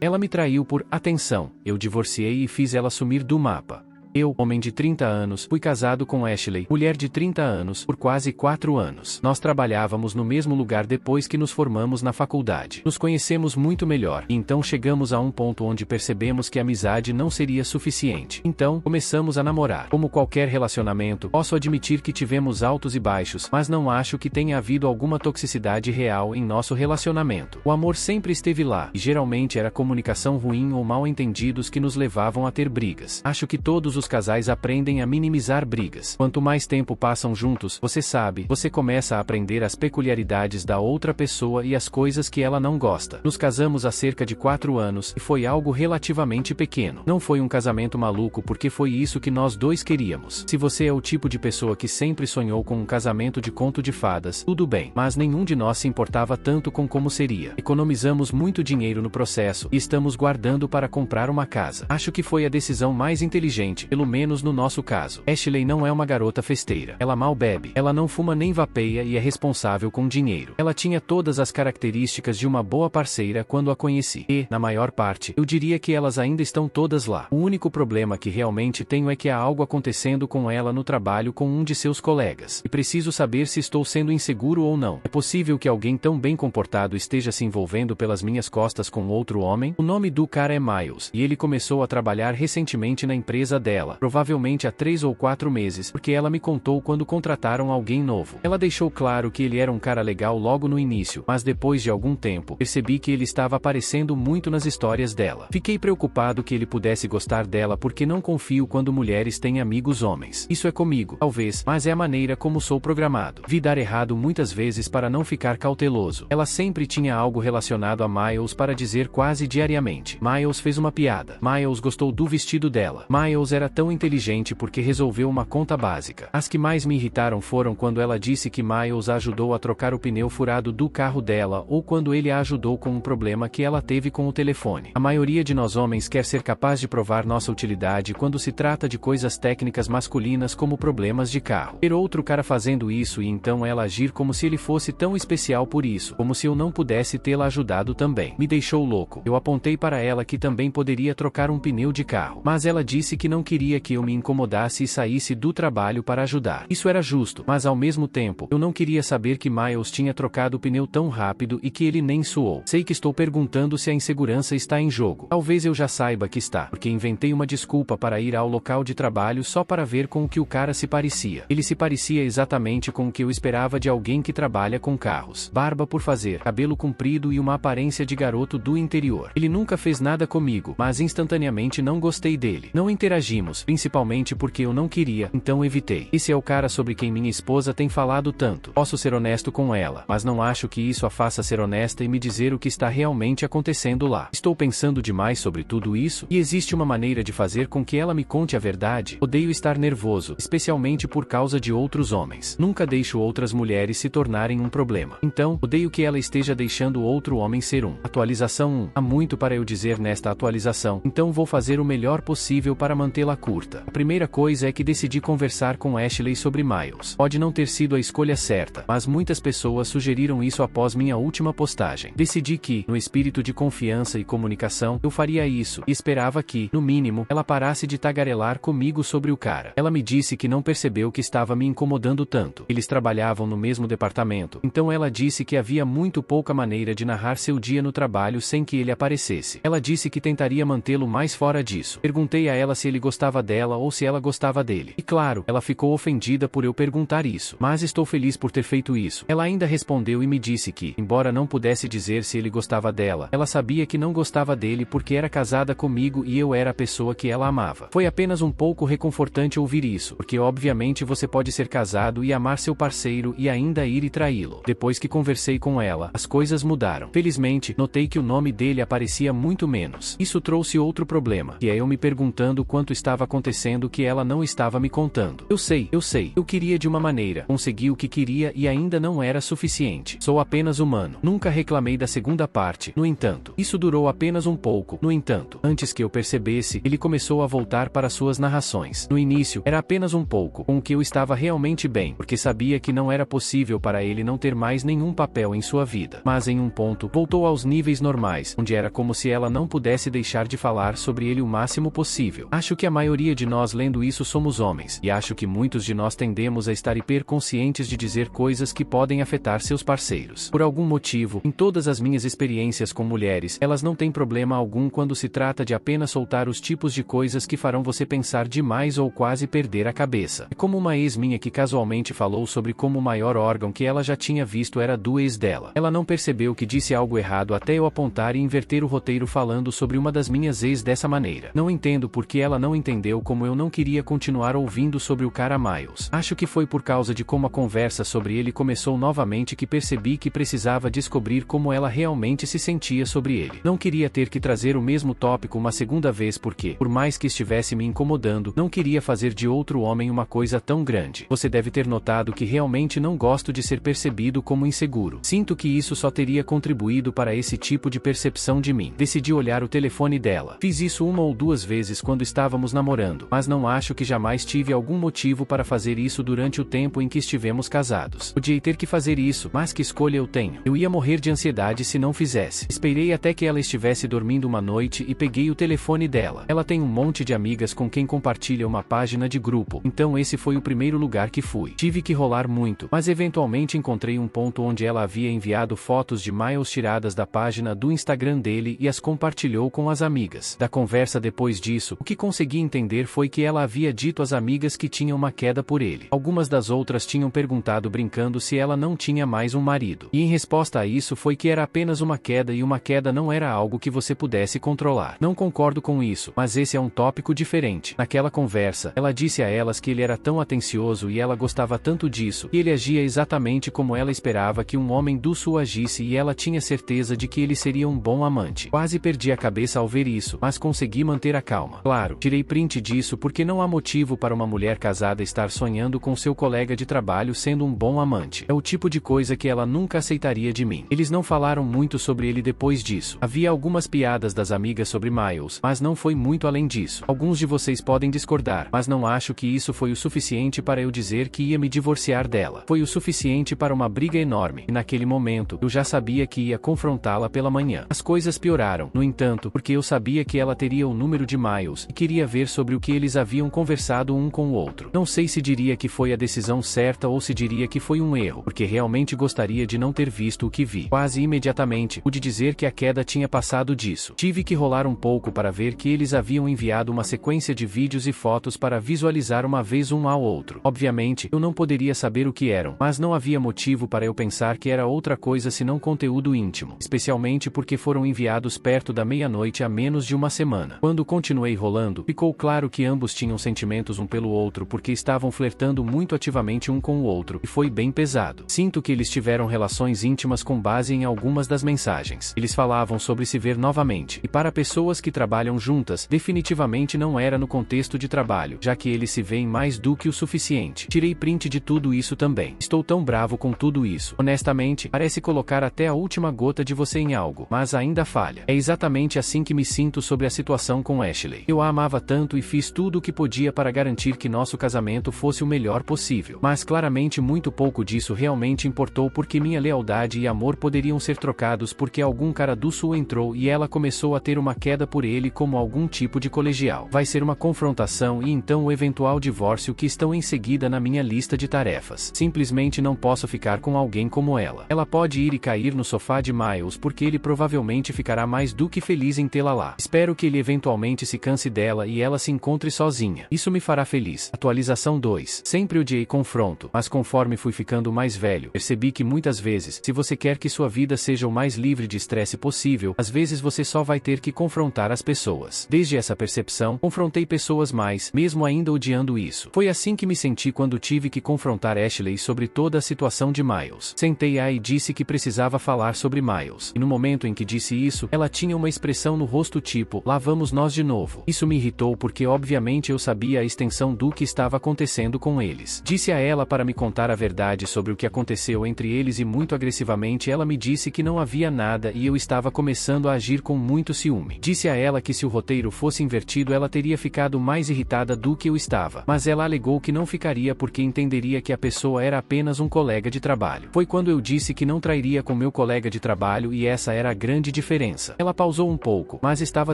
Ela me traiu por atenção. Eu divorciei e fiz ela sumir do mapa. Eu, homem de 30 anos, fui casado com Ashley, mulher de 30 anos, por quase 4 anos. Nós trabalhávamos no mesmo lugar depois que nos formamos na faculdade. Nos conhecemos muito melhor, e então chegamos a um ponto onde percebemos que a amizade não seria suficiente. Então, começamos a namorar. Como qualquer relacionamento, posso admitir que tivemos altos e baixos, mas não acho que tenha havido alguma toxicidade real em nosso relacionamento. O amor sempre esteve lá, e geralmente era comunicação ruim ou mal-entendidos que nos levavam a ter brigas. Acho que todos os casais aprendem a minimizar brigas. Quanto mais tempo passam juntos, você começa a aprender as peculiaridades da outra pessoa e as coisas que ela não gosta. Nos casamos há cerca de 4 anos, e foi algo relativamente pequeno. Não foi um casamento maluco porque foi isso que nós dois queríamos. Se você é o tipo de pessoa que sempre sonhou com um casamento de conto de fadas, tudo bem, mas nenhum de nós se importava tanto com como seria. Economizamos muito dinheiro no processo, e estamos guardando para comprar uma casa. Acho que foi a decisão mais inteligente, pelo menos no nosso caso. Ashley não é uma garota festeira. Ela mal bebe. Ela não fuma nem vapeia e é responsável com dinheiro. Ela tinha todas as características de uma boa parceira quando a conheci. E, na maior parte, eu diria que elas ainda estão todas lá. O único problema que realmente tenho é que há algo acontecendo com ela no trabalho com um de seus colegas. E preciso saber se estou sendo inseguro ou não. É possível que alguém tão bem comportado esteja se envolvendo pelas minhas costas com outro homem? O nome do cara é Miles, e ele começou a trabalhar recentemente na empresa dela. Provavelmente há 3 ou 4 meses, porque ela me contou quando contrataram alguém novo. Ela deixou claro que ele era um cara legal logo no início, mas depois de algum tempo, percebi que ele estava aparecendo muito nas histórias dela. Fiquei preocupado que ele pudesse gostar dela porque não confio quando mulheres têm amigos homens. Isso é comigo, talvez, mas é a maneira como sou programado. Vi dar errado muitas vezes para não ficar cauteloso. Ela sempre tinha algo relacionado a Miles para dizer quase diariamente. Miles fez uma piada. Miles gostou do vestido dela. Miles era tão inteligente porque resolveu uma conta básica. As que mais me irritaram foram quando ela disse que Miles a ajudou a trocar o pneu furado do carro dela ou quando ele a ajudou com um problema que ela teve com o telefone. A maioria de nós homens quer ser capaz de provar nossa utilidade quando se trata de coisas técnicas masculinas como problemas de carro. Ter outro cara fazendo isso e então ela agir como se ele fosse tão especial por isso, como se eu não pudesse tê-la ajudado também. Me deixou louco. Eu apontei para ela que também poderia trocar um pneu de carro, mas ela disse que não queria que eu me incomodasse e saísse do trabalho para ajudar. Isso era justo, mas ao mesmo tempo, eu não queria saber que Miles tinha trocado o pneu tão rápido e que ele nem suou. Sei que estou perguntando se a insegurança está em jogo. Talvez eu já saiba que está, porque inventei uma desculpa para ir ao local de trabalho só para ver com o que o cara se parecia. Ele se parecia exatamente com o que eu esperava de alguém que trabalha com carros. Barba por fazer, cabelo comprido e uma aparência de garoto do interior. Ele nunca fez nada comigo, mas instantaneamente não gostei dele. Não interagimos, principalmente porque eu não queria, então evitei. Esse é o cara sobre quem minha esposa tem falado tanto. Posso ser honesto com ela, mas não acho que isso a faça ser honesta e me dizer o que está realmente acontecendo lá. Estou pensando demais sobre tudo isso, e existe uma maneira de fazer com que ela me conte a verdade. Odeio estar nervoso, especialmente por causa de outros homens. Nunca deixo outras mulheres se tornarem um problema. Então, odeio que ela esteja deixando outro homem ser um. Atualização 1. Há muito para eu dizer nesta atualização, então vou fazer o melhor possível para mantê-la curta. A primeira coisa é que decidi conversar com Ashley sobre Miles. Pode não ter sido a escolha certa, mas muitas pessoas sugeriram isso após minha última postagem. Decidi que, no espírito de confiança e comunicação, eu faria isso, e esperava que, no mínimo, ela parasse de tagarelar comigo sobre o cara. Ela me disse que não percebeu que estava me incomodando tanto. Eles trabalhavam no mesmo departamento, então ela disse que havia muito pouca maneira de narrar seu dia no trabalho sem que ele aparecesse. Ela disse que tentaria mantê-lo mais fora disso. Perguntei a ela se ele gostava dela ou se ela gostava dele. E claro, ela ficou ofendida por eu perguntar isso. Mas estou feliz por ter feito isso. Ela ainda respondeu e me disse que, embora não pudesse dizer se ele gostava dela, ela sabia que não gostava dele porque era casada comigo e eu era a pessoa que ela amava. Foi apenas um pouco reconfortante ouvir isso, porque obviamente você pode ser casado e amar seu parceiro e ainda ir e traí-lo. Depois que conversei com ela, as coisas mudaram. Felizmente, notei que o nome dele aparecia muito menos. Isso trouxe outro problema, que é eu me perguntando quanto estava estava acontecendo que ela não estava me contando. Eu sei. Eu queria de uma maneira, consegui o que queria e ainda não era suficiente. Sou apenas humano. Nunca reclamei da segunda parte. No entanto, isso durou apenas um pouco. No entanto, antes que eu percebesse, ele começou a voltar para suas narrações. No início, era apenas um pouco, com o que eu estava realmente bem, porque sabia que não era possível para ele não ter mais nenhum papel em sua vida. Mas em um ponto, voltou aos níveis normais, onde era como se ela não pudesse deixar de falar sobre ele o máximo possível. Acho que a maioria de nós lendo isso somos homens, e acho que muitos de nós tendemos a estar hiperconscientes de dizer coisas que podem afetar seus parceiros. Por algum motivo, em todas as minhas experiências com mulheres, elas não têm problema algum quando se trata de apenas soltar os tipos de coisas que farão você pensar demais ou quase perder a cabeça. É como uma ex minha que casualmente falou sobre como o maior órgão que ela já tinha visto era do ex dela. Ela não percebeu que disse algo errado até eu apontar e inverter o roteiro falando sobre uma das minhas ex dessa maneira. Não entendo porque ela não entendeu como eu não queria continuar ouvindo sobre o cara Miles. Acho que foi por causa de como a conversa sobre ele começou novamente que percebi que precisava descobrir como ela realmente se sentia sobre ele. Não queria ter que trazer o mesmo tópico uma segunda vez porque, por mais que estivesse me incomodando, não queria fazer de outro homem uma coisa tão grande. Você deve ter notado que realmente não gosto de ser percebido como inseguro. Sinto que isso só teria contribuído para esse tipo de percepção de mim. Decidi olhar o telefone dela. Fiz isso uma ou duas vezes quando estávamos namorando, mas não acho que jamais tive algum motivo para fazer isso durante o tempo em que estivemos casados. Odiei ter que fazer isso, mas que escolha eu tenho? Eu ia morrer de ansiedade se não fizesse. Esperei até que ela estivesse dormindo uma noite e peguei o telefone dela. Ela tem um monte de amigas com quem compartilha uma página de grupo, então esse foi o primeiro lugar que fui. Tive que rolar muito, mas eventualmente encontrei um ponto onde ela havia enviado fotos de Miles tiradas da página do Instagram dele e as compartilhou com as amigas. Da conversa depois disso, o que consegui entender foi que ela havia dito às amigas que tinha uma queda por ele. Algumas das outras tinham perguntado brincando se ela não tinha mais um marido. E em resposta a isso foi que era apenas uma queda e uma queda não era algo que você pudesse controlar. Não concordo com isso, mas esse é um tópico diferente. Naquela conversa, ela disse a elas que ele era tão atencioso e ela gostava tanto disso, e ele agia exatamente como ela esperava que um homem dúcil agisse e ela tinha certeza de que ele seria um bom amante. Quase perdi a cabeça ao ver isso, mas consegui manter a calma. Claro, tirei print disso porque não há motivo para uma mulher casada estar sonhando com seu colega de trabalho sendo um bom amante. É o tipo de coisa que ela nunca aceitaria de mim. Eles não falaram muito sobre ele depois disso. Havia algumas piadas das amigas sobre Miles, mas não foi muito além disso. Alguns de vocês podem discordar, mas não acho que isso foi o suficiente para eu dizer que ia me divorciar dela. Foi o suficiente para uma briga enorme, e naquele momento, eu já sabia que ia confrontá-la pela manhã. As coisas pioraram, no entanto, porque eu sabia que ela teria o número de Miles, e queria ver sobre o que eles haviam conversado um com o outro. Não sei se diria que foi a decisão certa ou se diria que foi um erro, porque realmente gostaria de não ter visto o que vi. Quase imediatamente, pude dizer que a queda tinha passado disso. Tive que rolar um pouco para ver que eles haviam enviado uma sequência de vídeos e fotos para visualizar uma vez um ao outro. Obviamente, eu não poderia saber o que eram, mas não havia motivo para eu pensar que era outra coisa senão conteúdo íntimo, especialmente porque foram enviados perto da meia-noite há menos de uma semana. Quando continuei rolando, ficou claro que ambos tinham sentimentos um pelo outro porque estavam flertando muito ativamente um com o outro, e foi bem pesado. Sinto que eles tiveram relações íntimas com base em algumas das mensagens. Eles falavam sobre se ver novamente, e para pessoas que trabalham juntas, definitivamente não era no contexto de trabalho, já que eles se veem mais do que o suficiente. Tirei print de tudo isso também. Estou tão bravo com tudo isso. Honestamente, parece colocar até a última gota de você em algo, mas ainda falha. É exatamente assim que me sinto sobre a situação com Ashley. Eu a amava tanto e fiz tudo o que podia para garantir que nosso casamento fosse o melhor possível. Mas claramente muito pouco disso realmente importou porque minha lealdade e amor poderiam ser trocados porque algum cara do sul entrou e ela começou a ter uma queda por ele como algum tipo de colegial. Vai ser uma confrontação e então o eventual divórcio que estão em seguida na minha lista de tarefas. Simplesmente não posso ficar com alguém como ela. Ela pode ir e cair no sofá de Miles porque ele provavelmente ficará mais do que feliz em tê-la lá. Espero que ele eventualmente se canse dela e ela se encontre sozinha. Isso me fará feliz. Atualização 2. Sempre odiei confronto, mas conforme fui ficando mais velho, percebi que muitas vezes, se você quer que sua vida seja o mais livre de estresse possível, às vezes você só vai ter que confrontar as pessoas. Desde essa percepção, confrontei pessoas mais, mesmo ainda odiando isso. Foi assim que me senti quando tive que confrontar Ashley sobre toda a situação de Miles. Sentei-a e disse que precisava falar sobre Miles. E no momento em que disse isso, ela tinha uma expressão no rosto tipo, lá vamos nós de novo. Isso me irritou porque obviamente eu sabia a extensão do que estava acontecendo com eles. Disse a ela para me contar a verdade sobre o que aconteceu entre eles e muito agressivamente ela me disse que não havia nada e eu estava começando a agir com muito ciúme. Disse a ela que se o roteiro fosse invertido ela teria ficado mais irritada do que eu estava, mas ela alegou que não ficaria porque entenderia que a pessoa era apenas um colega de trabalho. Foi quando eu disse que não trairia com meu colega de trabalho e essa era a grande diferença. Ela pausou um pouco, mas estava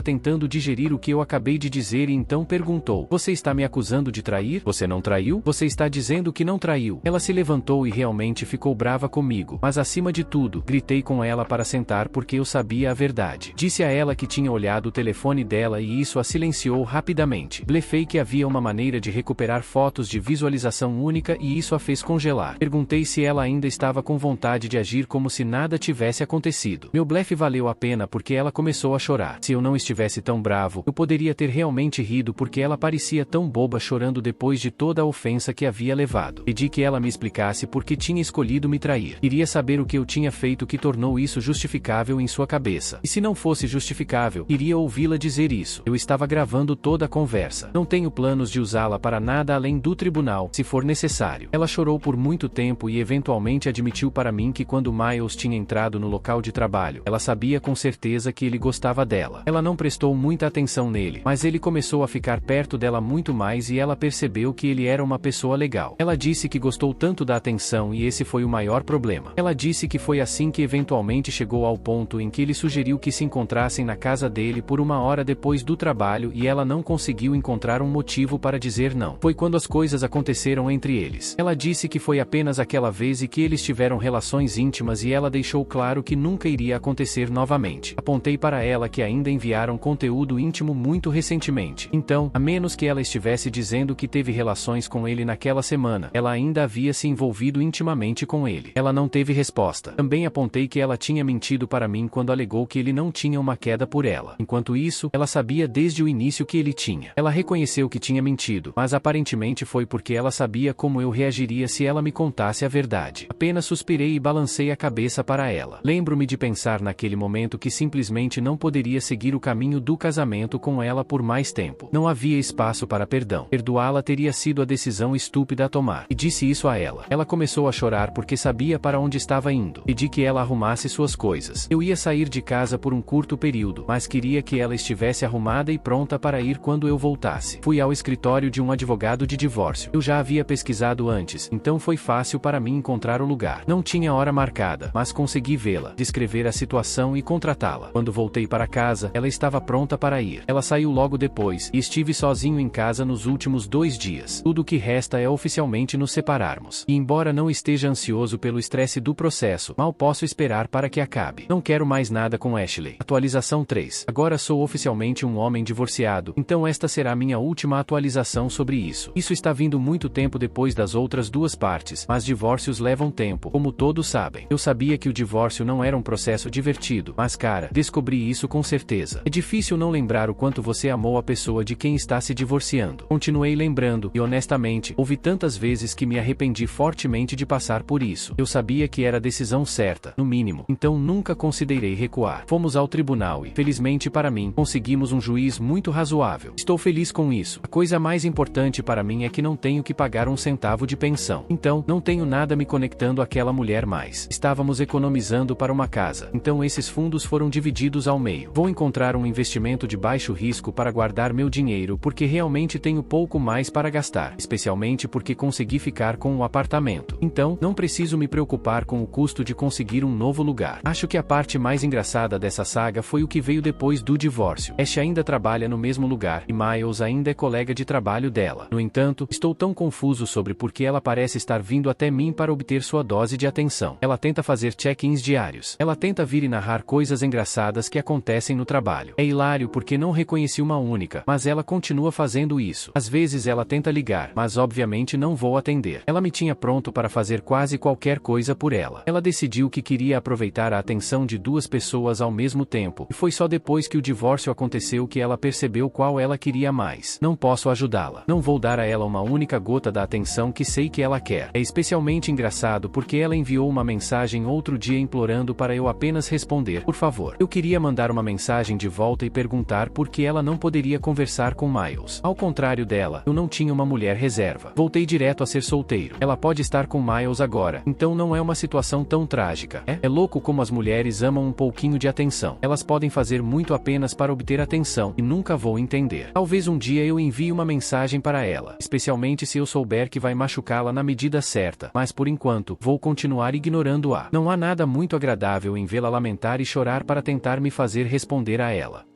tentando digerir o que eu acabei de dizer e então perguntou: você está me acusando de trair? Você não traiu? Você está dizendo que não traiu. Ela se levantou e realmente ficou brava comigo, mas acima de tudo, gritei com ela para sentar porque eu sabia a verdade. Disse a ela que tinha olhado o telefone dela e isso a silenciou rapidamente. Blefei que havia uma maneira de recuperar fotos de visualização única e isso a fez congelar. Perguntei se ela ainda estava com vontade de agir como se nada tivesse acontecido. Meu blefe valeu a pena porque ela começou a chorar. Se eu não estivesse tão bravo, eu poderia ter realmente rido porque ela parecia tão boba chorando depois de toda a ofensa que havia levado. Pedi que ela me explicasse por que tinha escolhido me trair. Queria saber o que eu tinha feito que tornou isso justificável em sua cabeça. E se não fosse justificável, iria ouvi-la dizer isso. Eu estava gravando toda a conversa. Não tenho planos de usá-la para nada além do tribunal, se for necessário. Ela chorou por muito tempo e eventualmente admitiu para mim que quando Miles tinha entrado no local de trabalho, ela sabia com certeza que ele gostava dela. Ela não prestou muita atenção nele, mas ele começou a ficar perto dela muito mais e ela percebeu que ele era uma pessoa legal. Ela disse que gostou tanto da atenção e esse foi o maior problema. Ela disse que foi assim que eventualmente chegou ao ponto em que ele sugeriu que se encontrassem na casa dele por uma hora depois do trabalho e ela não conseguiu encontrar um motivo para dizer não. Foi quando as coisas aconteceram entre eles. Ela disse que foi apenas aquela vez e que eles tiveram relações íntimas e ela deixou claro que nunca iria acontecer novamente. Apontei para ela que ainda enviaram conteúdo íntimo muito recentemente. Então, a menos que ela estivesse dizendo que teve relações com ele naquela semana, ela ainda havia se envolvido intimamente com ele. Ela não teve resposta. Também apontei que ela tinha mentido para mim quando alegou que ele não tinha uma queda por ela. Enquanto isso, ela sabia desde o início que ele tinha. Ela reconheceu que tinha mentido, mas aparentemente foi porque ela sabia como eu reagiria se ela me contasse a verdade. Apenas suspirei e balancei a cabeça para ela. Lembro-me de pensar naquele momento que simplesmente não poderia seguir o caminho do casamento com ela por mais tempo. Não havia espaço para perdão. Perdoá-la teria sido a decisão estúpida a tomar. E disse isso a ela. Ela começou a chorar porque sabia para onde estava indo. Pedi que ela arrumasse suas coisas. Eu ia sair de casa por um curto período, mas queria que ela estivesse arrumada e pronta para ir quando eu voltasse. Fui ao escritório de um advogado de divórcio. Eu já havia pesquisado antes, então foi fácil para mim encontrar o lugar. Não tinha hora marcada, mas consegui vê-la, descrever a situação e contratá-la. Quando voltei para casa, ela estava pronta para ir. Ela saiu logo depois, e estive sozinho em casa nos últimos 2 dias. Tudo o que resta é oficialmente nos separarmos. E embora não esteja ansioso pelo estresse do processo, mal posso esperar para que acabe. Não quero mais nada com Ashley. Atualização 3. Agora sou oficialmente um homem divorciado, então esta será minha última atualização sobre isso. Isso está vindo muito tempo depois das outras 2 partes, mas divórcios levam tempo, como todos sabem. Eu sabia que o divórcio não era um processo divertido, mas cara, descobri isso com certeza. É difícil não lembrar o quanto você amou a pessoa de quem está se divorciando. Continuei lembrando, e honestamente, houve tantas vezes que me arrependi fortemente de passar por isso. Eu sabia que era a decisão certa, no mínimo, então nunca considerei recuar. Fomos ao tribunal e, felizmente para mim, conseguimos um juiz muito razoável. Estou feliz com isso. A coisa mais importante para mim é que não tenho que pagar um centavo de pensão. Então, não tenho nada me conectando àquela mulher mais. Estávamos economizando para uma casa, então esses fundos foram divididos ao meio. Vou encontrar um investimento de baixo risco para guardar meu dinheiro porque realmente tenho pouco mais para gastar, especialmente porque consegui ficar com um apartamento. Então, não preciso me preocupar com o custo de conseguir um novo lugar. Acho que a parte mais engraçada dessa saga foi o que veio depois do divórcio. Ash ainda trabalha no mesmo lugar, e Miles ainda é colega de trabalho dela. No entanto, estou tão confuso sobre por que ela parece estar vindo até mim para obter sua dose de atenção. Ela tenta fazer check-ins diários. Ela tenta vir e narrar coisas engraçadas que acontecem no trabalho. É hilário porque não reconheci uma única, mas ela continua fazendo isso. Às vezes ela tenta ligar, mas obviamente não vou atender. Ela me tinha pronto para fazer quase qualquer coisa por ela. Ela decidiu que queria aproveitar a atenção de 2 pessoas ao mesmo tempo, e foi só depois que o divórcio aconteceu que ela percebeu qual ela queria mais. Não posso ajudá-la. Não vou dar a ela uma única gota da atenção que sei que ela quer. É especialmente engraçado porque ela enviou uma mensagem outro dia implorando para eu apenas responder, por favor. Eu queria mandar uma mensagem de volta e perguntar por que ela não poderia conversar conversar com Miles. Ao contrário dela, eu não tinha uma mulher reserva. Voltei direto a ser solteiro. Ela pode estar com Miles agora, então não é uma situação tão trágica. É louco como as mulheres amam um pouquinho de atenção. Elas podem fazer muito apenas para obter atenção, e nunca vou entender. Talvez um dia eu envie uma mensagem para ela, especialmente se eu souber que vai machucá-la na medida certa, mas por enquanto, vou continuar ignorando-a. Não há nada muito agradável em vê-la lamentar e chorar para tentar me fazer responder a ela.